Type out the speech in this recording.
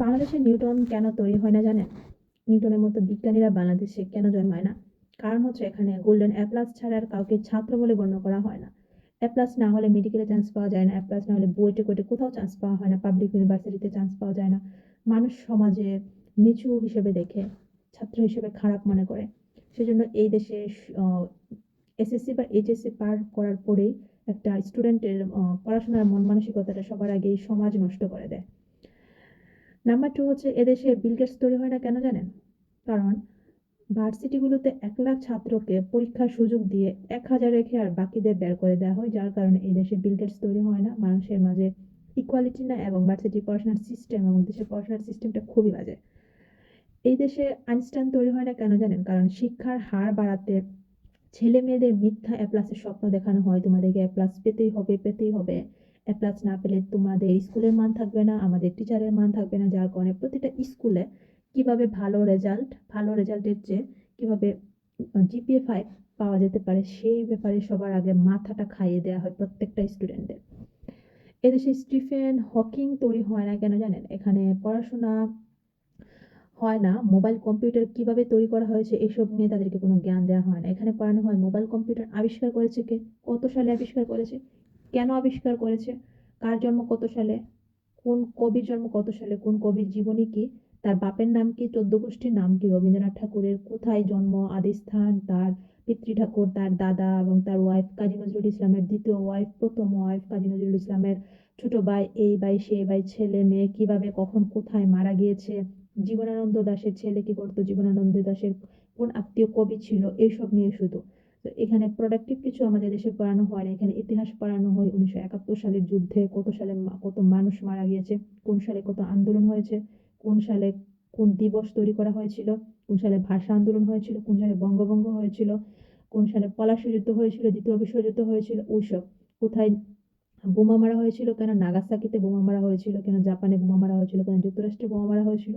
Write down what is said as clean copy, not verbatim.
বাংলাদেশে নিউটন কেন তৈরি হয় না জানেন? নিউটনের মতো বিজ্ঞানীরা বাংলাদেশে কেন জন্মায় না? কারণ হচ্ছে এখানে গোল্ডেন এ প্লাস ছাড়া আর কাউকে ছাত্র বলে গণ্য করা হয় না। এ প্লাস না হলে মেডিকেলে চান্স পাওয়া যায় না, এ প্লাস না হলে বুয়েটে কোয়েটে কোথাও চান্স পাওয়া হয় না, পাবলিক ইউনিভার্সিটিতে চান্স পাওয়া যায় না। মানুষ সমাজে নিচু হিসেবে দেখে, ছাত্র হিসেবে খারাপ মনে করে। সেজন্য এই দেশে এসএসসি বা এইচএসসি পার করার পরেই একটা স্টুডেন্টের পড়াশোনার মন মানসিকতাটা সবার আগেই সমাজ নষ্ট করে দেয়। নাম্বার 2 হচ্ছে এদেশে বিল গেটস তৈরি হয় না কেন জানেন? কারণ ভার্সিটিগুলোতে 1,00,000 ছাত্রকে পরীক্ষার সুযোগ দিয়ে 1,000 রেখে আর বাকিদের বের করে দেওয়া হয়, যার কারণে এই দেশে বিল গেটস তৈরি হয় না। মানুষের মাঝে ইকুয়ালিটি না, এবং ভার্সিটি পড়াশোনার সিস্টেম এবং দেশের পড়াশোনার সিস্টেমটা খুবই বাজে। এই দেশে আইনস্টাইন তৈরি হয় না কেন জানেন? কারণ শিক্ষার হার বাড়াতে ছেলে মেয়েদের মিথ্যা এ প্লাসের স্বপ্ন দেখানো হয়, তোমাদেরকে এ প্লাস পেতেই হবে পেতেই হবে। এ প্লাস না পেলে তোমাদের স্কুলের মান থাকবে না, আমাদের টিচারের মান থাকবে না, যার কারণে প্রতিটা স্কুলে কিভাবে ভালো রেজাল্টের চেয়ে কিভাবে জিপিএ 5 পাওয়া যেতে পারে সেই ব্যাপারে সবার আগে মাথাটা খাইয়ে দেওয়া হয় প্রত্যেকটা স্টুডেন্টদের। এদেশে স্টিফেন হকিং তৈরি হয় না কেন জানেন? এখানে পড়াশোনা হয় না, মোবাইল কম্পিউটার কিভাবে তৈরি করা হয়েছে এসব নিয়ে তাদেরকে কোনো জ্ঞান দেওয়া হয় না। এখানে পড়ানো হয় মোবাইল কম্পিউটার আবিষ্কার করেছে কে, কত সালে আবিষ্কার করেছে, কেন আবিষ্কার করেছে, কার জন্ম কত সালে, কোন কবির জন্ম কত সালে, কোন কবির জীবনী কি, তার বাপের নাম কি, 14 গোষ্ঠীর নাম কি, রবীন্দ্রনাথ ঠাকুরের কোথায় জন্ম, আদিস্থান, তার পিতৃ ঠাকুর, তার দাদা এবং তার ওয়াইফ কাজী নজরুল ইসলামের দ্বিতীয় ওয়াইফ, প্রথম ওয়াইফ কাজী নজরুল ইসলামের ছোট ভাই, এই ভাই সেই ভাই, ছেলে মেয়ে কিভাবে কখন কোথায় মারা গিয়েছে, জীবনানন্দ দাশের ছেলে কি করতো, জীবনানন্দ দাশের কোন আত্মীয় কবি ছিল, এইসব নিয়ে শুধু। তো এখানে প্রোডাক্টিভ কিছু আমাদের দেশে পড়ানো হয় না। এখানে ইতিহাস পড়ানো হয়, 1971 সালের যুদ্ধে কত সালে কত মানুষ মারা গিয়েছে, কোন সালে কত আন্দোলন হয়েছে, কোন সালে কোন দিবস তৈরি করা হয়েছিল, কোন সালে ভাষা আন্দোলন হয়েছিল, কোন সালে বঙ্গভঙ্গ হয়েছিল, কোন সালে পলাশী যুদ্ধ হয়েছিল, দ্বিতীয় বিশ্বযুদ্ধ হয়েছিল, ওইসব। কোথায় বোমা মারা হয়েছিল, কেন নাগাসাকিতে বোমা মারা হয়েছিল, কেন জাপানে বোমা মারা হয়েছিল, কেন যুক্তরাষ্ট্রে বোমা মারা হয়েছিল,